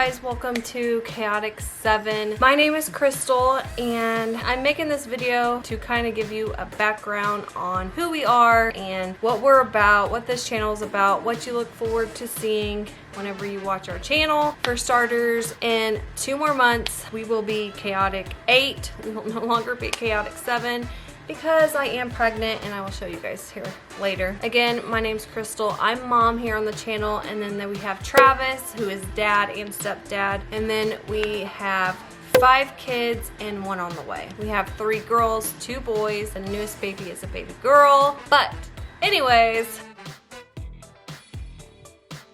guys, welcome to Chaotic 7. My name is Crystal and I'm making this video to kind of give you a background on who we are and what we're about, what this channel is about, what you look forward to seeing whenever you watch our channel. For starters, in 2 more months we will be Chaotic 8. We will no longer be Chaotic 7 because I am pregnant, and I will show you guys here later. Again, my name's Crystal. I'm mom here on the channel, and then we have Travis, who is dad and stepdad, and then we have 5 kids and 1 on the way. We have 3 girls, 2 boys, and the newest baby is a baby girl. But anyways,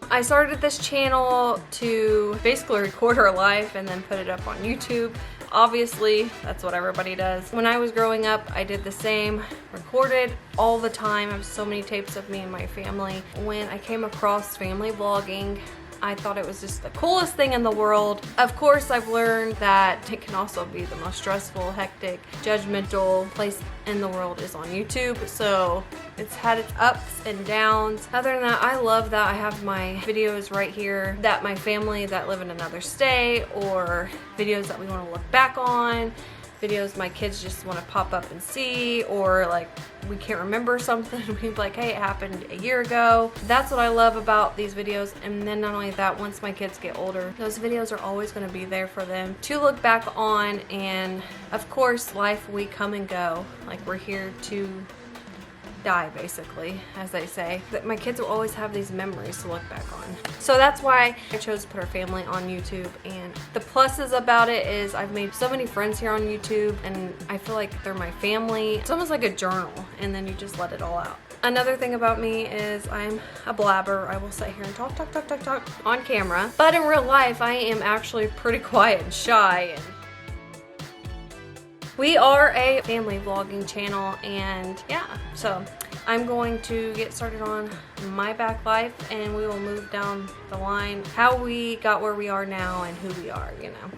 I started this channel to basically record our life and then put it up on YouTube. Obviously, that's what everybody does. When I was growing up, I did the same, recorded all the time. I have so many tapes of me and my family. When I came across family vlogging, I thought it was just the coolest thing in the world. Of course, I've learned that it can also be the most stressful, hectic, judgmental place in the world is on YouTube. So it's had its ups and downs. Other than that, I love that I have my videos right here that my family that live in another state, or videos that we want to look back on, videos my kids just want to pop up and see, or like we can't remember something, we'd be like, hey, it happened a year ago. That's what I love about these videos. And then not only that, once my kids get older, those videos are always going to be there for them to look back on. And of course, life, we come and go. Like, we're here to die, basically, as they say. That my kids will always have these memories to look back on. So that's why I chose to put our family on YouTube. And the pluses about it is I've made so many friends here on YouTube, and I feel like they're my family. It's almost like a journal, and then you just let it all out. Another thing about me is I'm a blabber. I will sit here and talk on camera, but in real life I am actually pretty quiet and shy. And we are a family vlogging channel, and yeah, so I'm going to get started on my back life, and we will move down the line how we got where we are now and who we are, you know.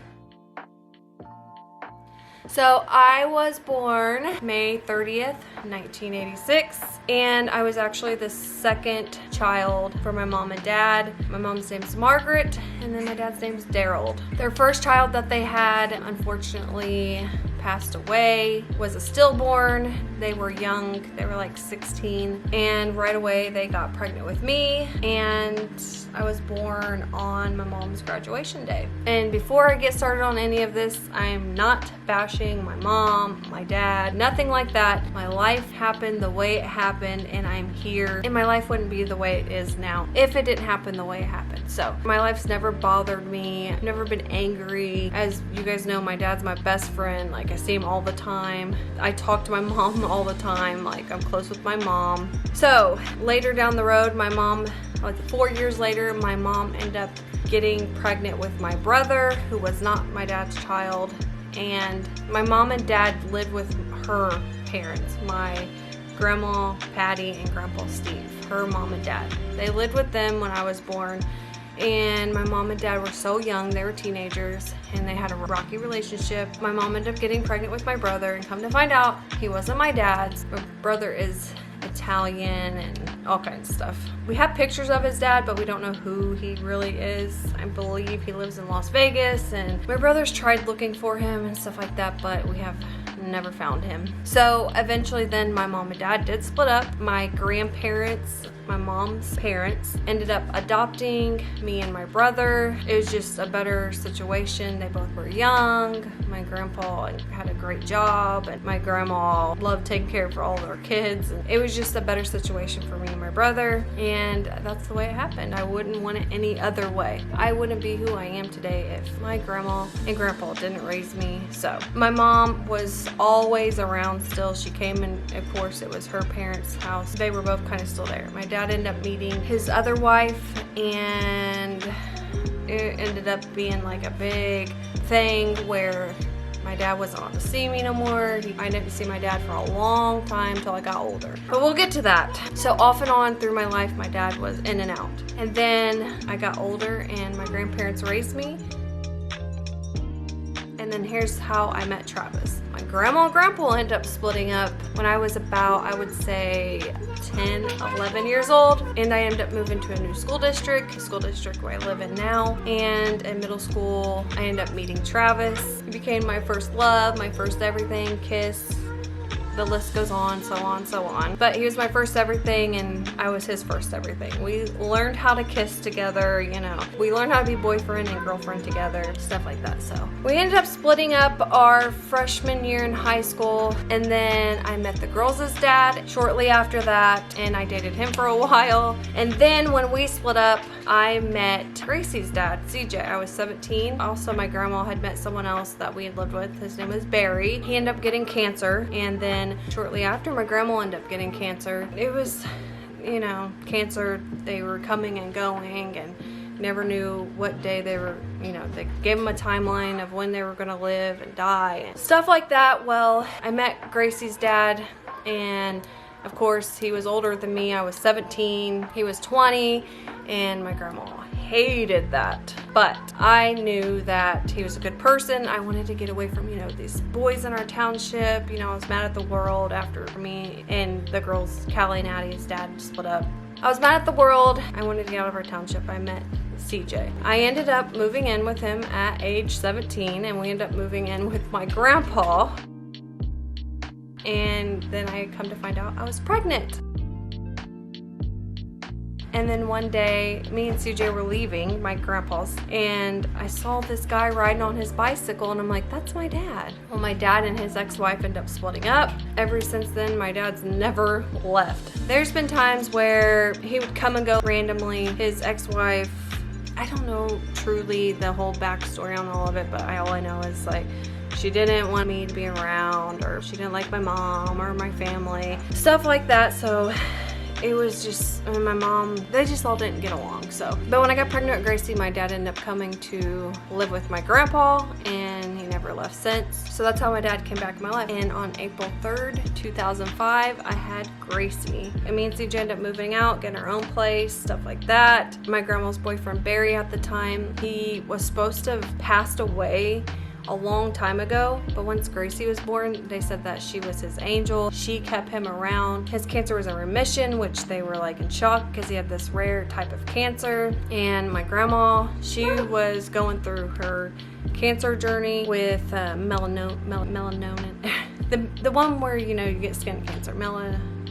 So I was born May 30th, 1986, and I was actually the 2nd child for my mom and dad. My mom's name's Margaret, and then my dad's name's Daryl. Their first child that they had, unfortunately, passed away, was a stillborn. They were young, they were like 16, and right away they got pregnant with me, and I was born on my mom's graduation day. And before I get started on any of this, I'm not bashing my mom, my dad, nothing like that. My life happened the way it happened, and I'm here, and my life wouldn't be the way it is now if it didn't happen the way it happened. So my life's never bothered me. I've never been angry. As you guys know, my dad's my best friend. Like, I see him all the time. I talk to my mom all the time. Like, I'm close with my mom. So later down the road, my mom, like 4 years later, my mom ended up getting pregnant with my brother, who was not my dad's child. And my mom and dad lived with her parents, my grandma Patty and grandpa Steve, her mom and dad. They lived with them when I was born. And my mom and dad were so young, they were teenagers, and they had a rocky relationship. My mom ended up getting pregnant with my brother, and come to find out, he wasn't my dad's. My brother is Italian and all kinds of stuff. We have pictures of his dad, but we don't know who he really is. I believe he lives in Las Vegas, and my brother's tried looking for him and stuff like that, but we have never found him. So eventually then my mom and dad did split up. My grandparents, my mom's parents, ended up adopting me and my brother. It was just a better situation. They both were young. My grandpa had a great job, and my grandma loved taking care of all their kids. And it was just a better situation for me and my brother, and that's the way it happened. I wouldn't want it any other way. I wouldn't be who I am today if my grandma and grandpa didn't raise me. So my mom was always around still. She came, and of course it was her parents' house. They were both kind of still there. My dad ended up meeting his other wife, and it ended up being like a big thing where my dad wasn't allowed to see me no more. I didn't see my dad for a long time till I got older. But we'll get to that. So off and on through my life, my dad was in and out. And then I got older, and my grandparents raised me. And then here's how I met Travis. My grandma and grandpa ended up splitting up when I was about, I would say, 10, 11 years old, and I ended up moving to a new school district, the school district where I live in now. And in middle school, I ended up meeting Travis. He became my first love, my first everything, kiss. The list goes on, so on, so on. But he was my first everything, and I was his first everything. We learned how to kiss together, you know. We learned how to be boyfriend and girlfriend together, stuff like that. So we ended up splitting up our freshman year in high school, and then I met the girls' dad shortly after that, and I dated him for a while. And then when we split up, I met Gracie's dad, CJ. I was 17. Also, my grandma had met someone else that we had lived with. His name was Barry. He ended up getting cancer, and then shortly after, my grandma ended up getting cancer. It was, you know, cancer, they were coming and going, and never knew what day they were, you know, they gave them a timeline of when they were gonna live and die and stuff like that. Well, I met Gracie's dad, and of course, he was older than me. I was 17, he was 20, and my grandma hated that. But I knew that he was a good person. I wanted to get away from, you know, these boys in our township. You know, I was mad at the world after me and the girls, Callie and Addie's dad, split up. I was mad at the world. I wanted to get out of our township. I met CJ. I ended up moving in with him at age 17, and we ended up moving in with my grandpa. And then I come to find out I was pregnant. And then one day, me and CJ were leaving my grandpa's, and I saw this guy riding on his bicycle, and I'm like, that's my dad. Well, my dad and his ex-wife ended up splitting up. Ever since then, my dad's never left. There's been times where he would come and go randomly. His ex-wife, I don't know truly the whole backstory on all of it, but all I know is like, she didn't want me to be around, or she didn't like my mom or my family, stuff like that. So it was just, I mean, my mom, they just all didn't get along. So, but when I got pregnant with Gracie, my dad ended up coming to live with my grandpa, and he never left since. So that's how my dad came back in my life. And on April 3rd, 2005, I had Gracie. And me and CJ ended up moving out, getting our own place, stuff like that. My grandma's boyfriend, Barry, at the time, he was supposed to have passed away a long time ago, but once Gracie was born, they said that she was his angel. She kept him around. His cancer was in remission, which they were like in shock because he had this rare type of cancer. And my grandma, she was going through her cancer journey with melanin, the one where, you know, you get skin cancer,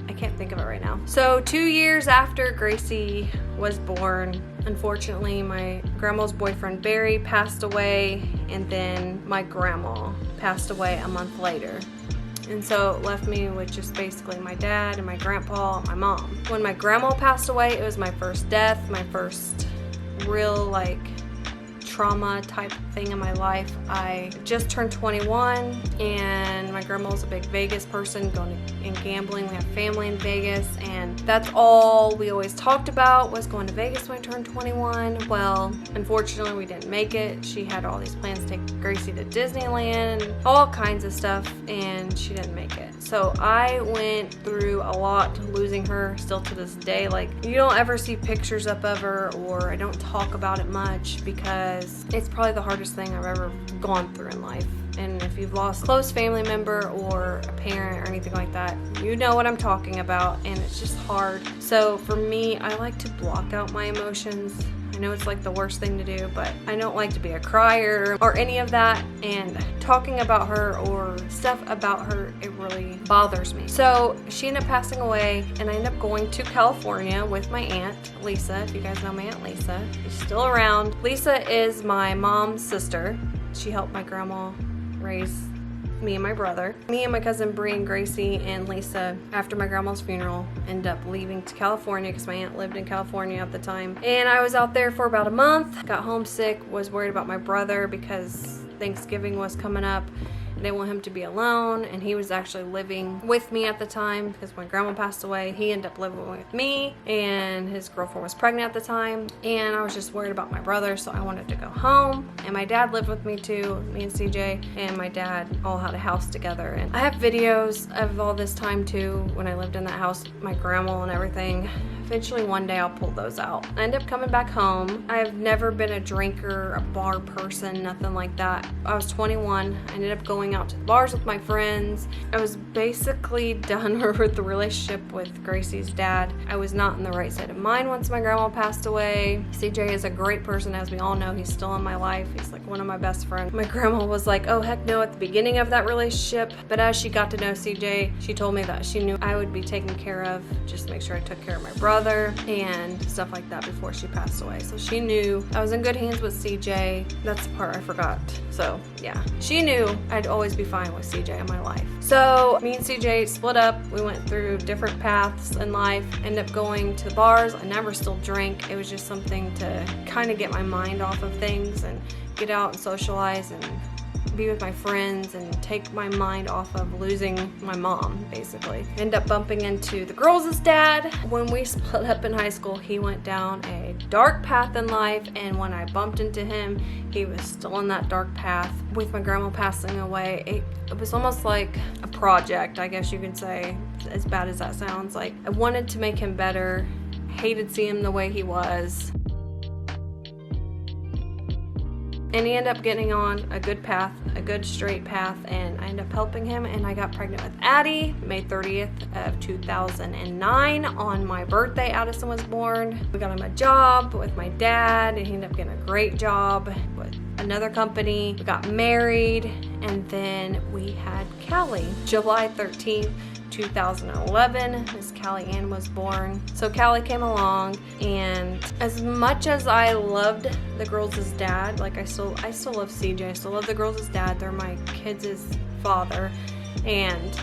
I can't think of it right now. So 2 years after Gracie was born, unfortunately, my grandma's boyfriend Barry passed away, and then my grandma passed away a month later. And so it left me with just basically my dad and my grandpa and my mom. When my grandma passed away, it was my first death, my first real like trauma type thing in my life. I just turned 21, and my grandma was a big Vegas person, going and gambling. We have family in Vegas, and that's all we always talked about was going to Vegas when I turned 21. Well, unfortunately, we didn't make it. She had all these plans to take Gracie to Disneyland and all kinds of stuff, and she didn't make it. So I went through a lot losing her still to this day. Like, you don't ever see pictures up of her, or I don't talk about it much because it's probably the hardest thing I've ever gone through in life. And if you've lost a close family member or a parent or anything like that, you know what I'm talking about, and it's just hard. So for me, I like to block out my emotions. I know it's like the worst thing to do, but I don't like to be a crier or any of that, and talking about her or stuff about her, it really bothers me. So she ended up passing away, and I ended up going to California with my aunt, Lisa. If you guys know my aunt Lisa, she's still around. Lisa is my mom's sister. She helped my grandma raise me and my brother. Me and my cousin Bree and Gracie and Lisa, after my grandma's funeral, ended up leaving to California because my aunt lived in California at the time. And I was out there for about a month, got homesick, was worried about my brother because Thanksgiving was coming up. I didn't want him to be alone, and he was actually living with me at the time because when grandma passed away, he ended up living with me, and his girlfriend was pregnant at the time, and I was just worried about my brother, so I wanted to go home. And my dad lived with me too, me and CJ, and my dad all had a house together. And I have videos of all this time too, when I lived in that house, my grandma and everything. Eventually one day I'll pull those out. I end up coming back home. I've never been a drinker, a bar person, nothing like that. I was 21. I ended up going out to the bars with my friends. I was basically done with the relationship with Gracie's dad. I was not in the right state of mind once my grandma passed away. CJ is a great person, as we all know. He's still in my life. He's like one of my best friends. My grandma was like, oh heck no, at the beginning of that relationship, but as she got to know CJ, she told me that she knew I would be taken care of, just make sure I took care of my brother and stuff like that before she passed away. So she knew I was in good hands with CJ. That's the part I forgot. So yeah, she knew I'd always be fine with CJ in my life. So me and CJ split up. We went through different paths in life, ended up going to the bars. I never still drank. It was just something to kind of get my mind off of things and get out and socialize and be with my friends and take my mind off of losing my mom, basically. End up bumping into the girls' dad. When we split up in high school, he went down a dark path in life, and when I bumped into him, he was still in that dark path. With my grandma passing away, it was almost like a project, I guess you could say, as bad as that sounds. Like, I wanted to make him better, hated seeing him the way he was. And he ended up getting on a good path, a good straight path, and I ended up helping him, and I got pregnant with Addie, May 30th of 2009. On my birthday, Addison was born. We got him a job with my dad, and he ended up getting a great job with another company. We got married, and then we had Callie. July 13th, 2011, Miss Callie Ann was born. So Callie came along, and as much as I loved the girls' dad, like I still love CJ, I still love the girls' dad. They're my kids' father, and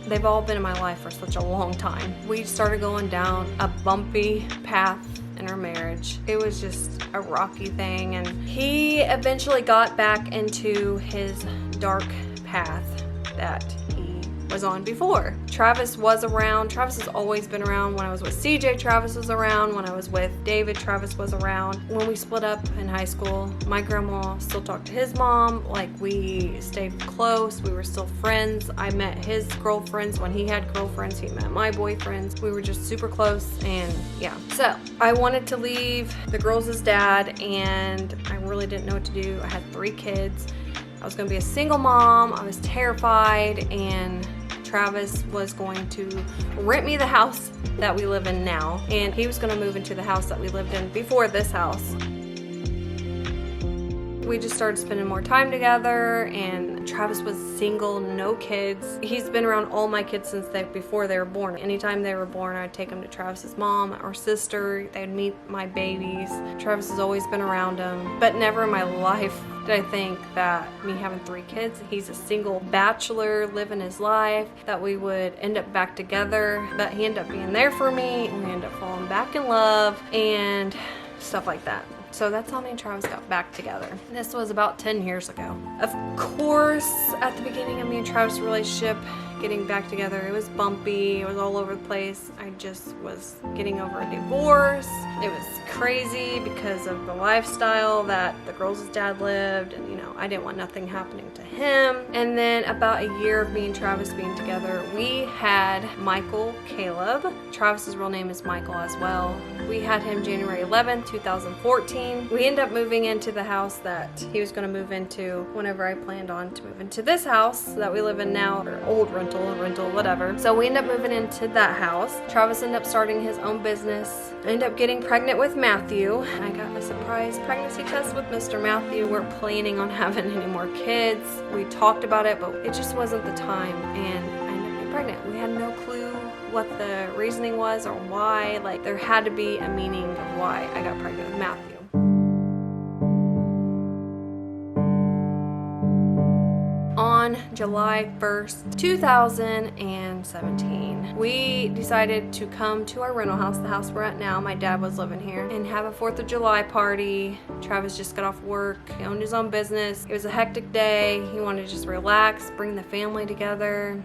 they've all been in my life for such a long time. We started going down a bumpy path in our marriage. It was just a rocky thing, and he eventually got back into his dark path that he was on before. Travis was around. Travis has always been around. When I was with CJ, Travis was around. When I was with David, Travis was around. When we split up in high school, my grandma still talked to his mom. Like, we stayed close. We were still friends. I met his girlfriends when he had girlfriends. He met my boyfriends. We were just super close, and yeah. So I wanted to leave the girls' dad, and I really didn't know what to do. I had 3 kids. I was going to be a single mom. I was terrified, and Travis was going to rent me the house that we live in now, and he was going to move into the house that we lived in before this house. We just started spending more time together, and Travis was single, no kids. He's been around all my kids since before they were born. Anytime they were born, I'd take them to Travis's mom or sister. They'd meet my babies. Travis has always been around them, but never in my life did I think that me having 3 kids, he's a single bachelor living his life, that we would end up back together. But he ended up being there for me, and we ended up falling back in love and stuff like that. So that's how me and Travis got back together. This was about 10 years ago. Of course, at the beginning of me and Travis' relationship, getting back together, it was bumpy, it was all over the place. I just was getting over a divorce. It was crazy because of the lifestyle that the girls' dad lived, and you know, I didn't want nothing happening to him. And then about a year of me and Travis being together, we had Michael Caleb. Travis's real name is Michael as well. We had him January 11th, 2014. We ended up moving into the house that he was going to move into whenever I planned on to move into this house that we live in now, or old rental, whatever. So we ended up moving into that house. Travis ended up starting his own business. I ended up getting pregnant with Matthew. I got a surprise pregnancy test with Mr. Matthew. We weren't planning on having any more kids. We talked about it, but it just wasn't the time, and I ended up getting pregnant. We had no clue what the reasoning was or why. Like, there had to be a meaning of why I got pregnant with Matthew. On July 1st, 2017, we decided to come to our rental house, the house we're at now. My dad was living here, and have a 4th of July party. Travis just got off work. He owned his own business. It was a hectic day. He wanted to just relax, bring the family together,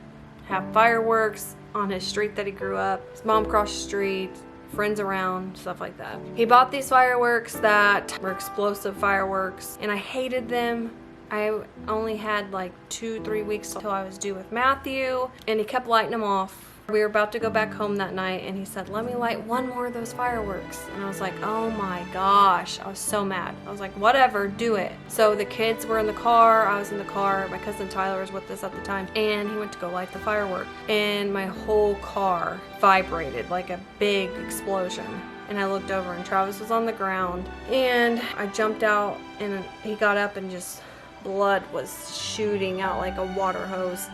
have fireworks on his street that he grew up. His mom crossed the street, friends around, stuff like that. He bought these fireworks that were explosive fireworks, and I hated them. I only had like 2-3 weeks till I was due with Matthew, and he kept lighting them off We were about to go back home that night and he said, let me light one more of those fireworks. And I was like, oh my gosh. I was so mad. I was like, whatever, do it. So the kids were in the car, I was in the car, my cousin Tyler was with us at the time, and he went to go light the firework. And my whole car vibrated like a big explosion. And I looked over and Travis was on the ground. And I jumped out and he got up and just blood was shooting out like a water hose.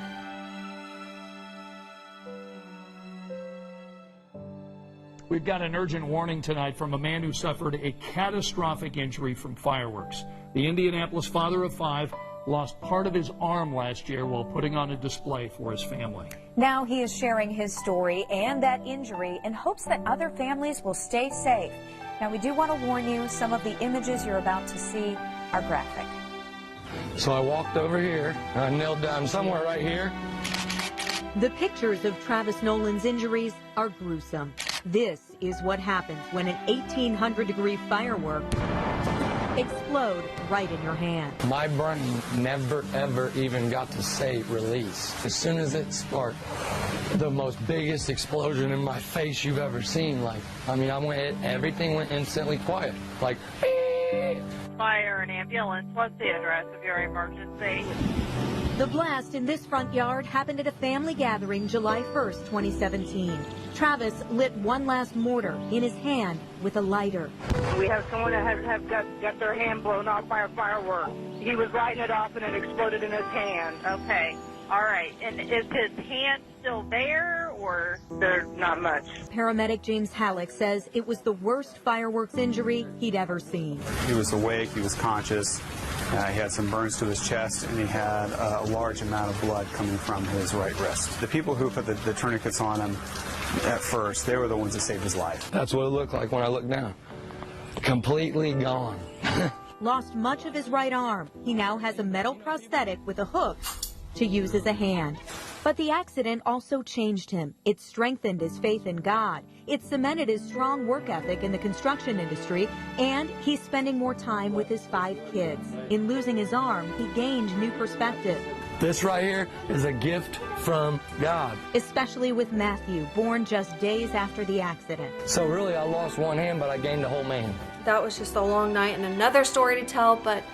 We've got an urgent warning tonight from a man who suffered a catastrophic injury from fireworks. The Indianapolis father of 5 lost part of his arm last year while putting on a display for his family. Now he is sharing his story and that injury in hopes that other families will stay safe. Now we do want to warn you, some of the images you're about to see are graphic. So I walked over here, and I knelt down somewhere right here. The pictures of Travis Nolan's injuries are gruesome. This is what happens when an 1800-degree firework explode right in your hand. My brain never, ever even got to say release. As soon as it sparked, the most biggest explosion in my face you've ever seen. Everything went instantly quiet. Like, Fire and ambulance. What's the address of your emergency? The blast in this front yard happened at a family gathering July 1st, 2017. Travis lit one last mortar in his hand with a lighter. We have someone that has got their hand blown off by a firework. He was lighting it off and it exploded in his hand. Okay. All right. And is his hand still there or there's not much? Paramedic James Halleck says it was the worst fireworks injury he'd ever seen. He was awake, he was conscious, he had some burns to his chest, and he had a large amount of blood coming from his right wrist. The people who put the tourniquets on him at first, they were the ones that saved his life. that's what it looked like when I looked down. Completely gone. Lost much of his right arm. He now has a metal prosthetic with a hook to use as a hand. But the accident also changed him. It strengthened his faith in God. It cemented his strong work ethic in the construction industry, and he's spending more time with his 5 kids. In losing his arm, he gained new perspective. This right here is a gift from God. Especially with Matthew, born just days after the accident. So really, I lost one hand, but I gained a whole man. That was just a long night and another story to tell, but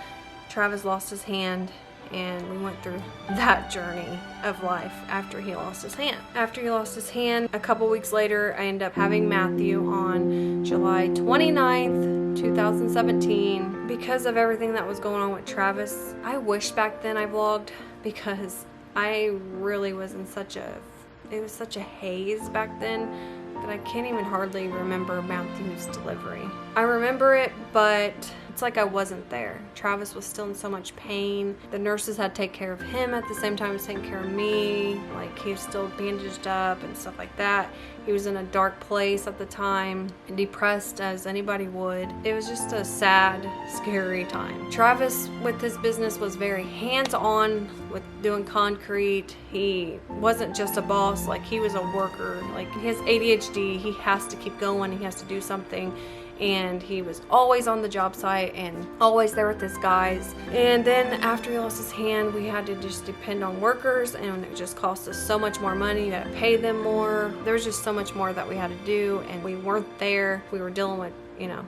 Travis lost his hand. And we went through that journey of life after he lost his hand. After he lost his hand, a couple weeks later, I ended up having Matthew on July 29th, 2017. Because of everything that was going on with Travis, I wish back then I vlogged because I really was in such a haze back then that I can't even hardly remember Matthew's delivery. I remember it, but it's like I wasn't there. Travis was still in so much pain. The nurses had to take care of him at the same time as taking care of me. Like, he was still bandaged up and stuff like that. He was in a dark place at the time, depressed as anybody would. It was just a sad, scary time. Travis, with his business, was very hands-on with doing concrete. He wasn't just a boss, like he was a worker. Like, he has ADHD, he has to keep going, he has to do something. And he was always on the job site and always there with his guys. And then after he lost his hand, we had to just depend on workers, and it just cost us so much more money. You had to pay them more. There was just so much more that we had to do, and we weren't there. We were dealing with,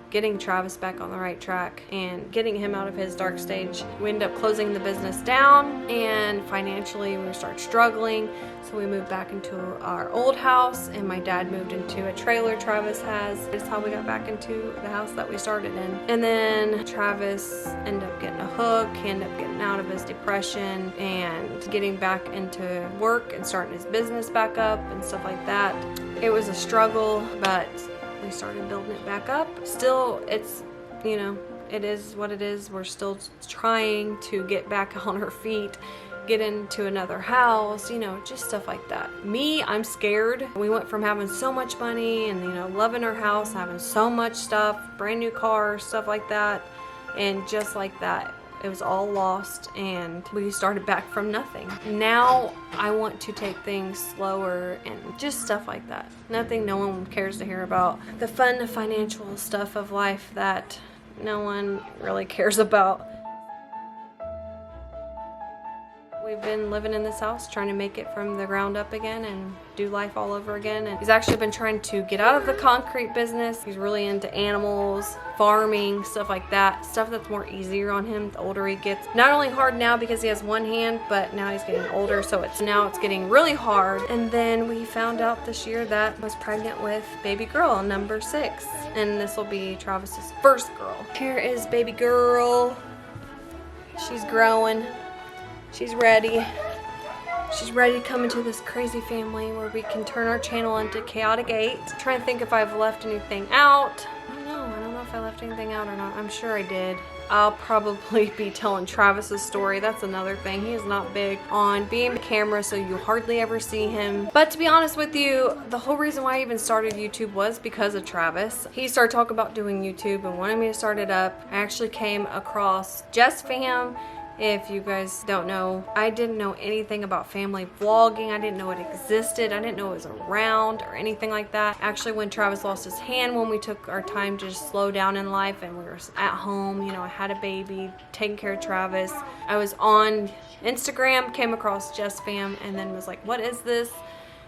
getting Travis back on the right track and getting him out of his dark stage. We ended up closing the business down, and financially we started struggling. So we moved back into our old house, and my dad moved into a trailer Travis has. That's how we got back into the house that we started in. And then Travis ended up getting a hook. He ended up getting out of his depression and getting back into work and starting his business back up and stuff like that. It was a struggle, but we started building it back up. Still, it's, it is what it is. We're still trying to get back on our feet, get into another house, just stuff like that. Me, I'm scared. We went from having so much money and, loving our house, having so much stuff, brand new car, stuff like that. And just like that, it was all lost, and we started back from nothing. Now I want to take things slower and just stuff like that. Nothing no one cares to hear about. The fun financial stuff of life that no one really cares about. We've been living in this house, trying to make it from the ground up again and do life all over again. And he's actually been trying to get out of the concrete business. He's really into animals, farming, stuff like that. Stuff that's more easier on him the older he gets. Not only hard now because he has one hand, but now he's getting older, so it's getting really hard. And then we found out this year that I was pregnant with baby girl number 6. And this will be Travis's first girl. Here is baby girl. She's growing. She's ready. She's ready to come into this crazy family where we can turn our channel into Chaotic 8. I'm trying to think if I've left anything out. I don't know if I left anything out or not. I'm sure I did. I'll probably be telling Travis's story. That's another thing. He is not big on being on camera, so you hardly ever see him. But to be honest with you, the whole reason why I even started YouTube was because of Travis. He started talking about doing YouTube and wanted me to start it up. I actually came across Jess Fam. If you guys don't know, I didn't know anything about family vlogging. I didn't know it existed. I didn't know it was around or anything like that. Actually, when Travis lost his hand, when we took our time to just slow down in life and we were at home, you know, I had a baby, taking care of Travis. I was on Instagram, came across Jess Fam, and then was like, what is this?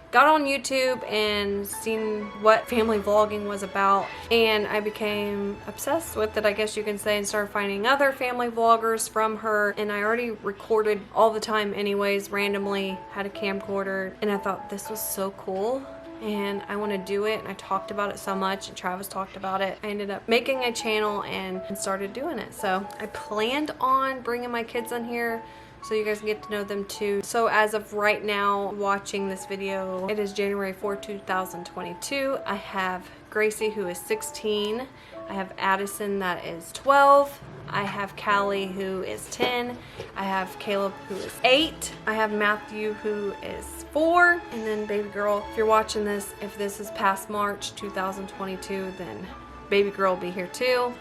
Got on YouTube and seen what family vlogging was about, and I became obsessed with it, I guess you can say, and started finding other family vloggers from her. And I already recorded all the time anyways, randomly, had a camcorder, and I thought this was so cool and I want to do it. And I talked about it so much, and Travis talked about it. I ended up making a channel and started doing it. So I planned on bringing my kids on here so you guys can get to know them too. So as of right now, watching this video, it is January 4, 2022. I have Gracie, who is 16. I have Addison, that is 12. I have Callie, who is 10. I have Caleb, who is 8. I have Matthew, who is 4. And then baby girl, if you're watching this, if this is past March 2022, then baby girl will be here too.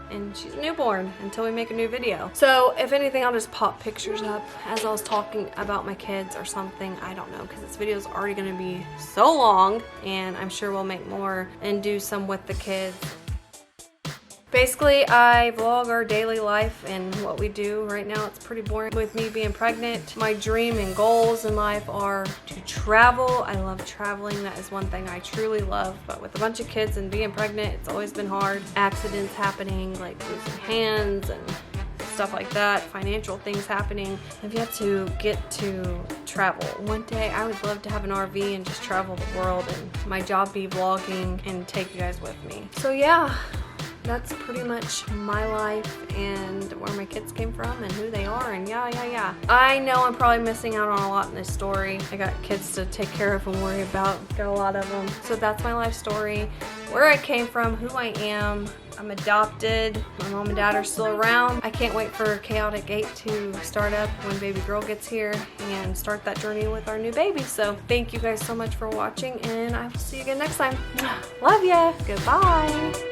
And she's a newborn until we make a new video. So if anything, I'll just pop pictures up as I was talking about my kids or something. I don't know, because this video is already going to be so long, and I'm sure we'll make more and do some with the kids. Basically, I vlog our daily life and what we do. Right now, it's pretty boring with me being pregnant. My dream and goals in life are to travel. I love traveling. That is one thing I truly love. But with a bunch of kids and being pregnant, it's always been hard. Accidents happening, like losing hands and stuff like that. Financial things happening. I've yet to get to travel. One day, I would love to have an RV and just travel the world, and my job be vlogging and take you guys with me. So yeah. That's pretty much my life and where my kids came from and who they are, and yeah. I know I'm probably missing out on a lot in this story. I got kids to take care of and worry about. Got a lot of them. So that's my life story. Where I came from, who I am. I'm adopted. My mom and dad are still around. I can't wait for Chaotic 8 to start up when baby girl gets here and start that journey with our new baby. So thank you guys so much for watching, and I will see you again next time. Love ya. Goodbye.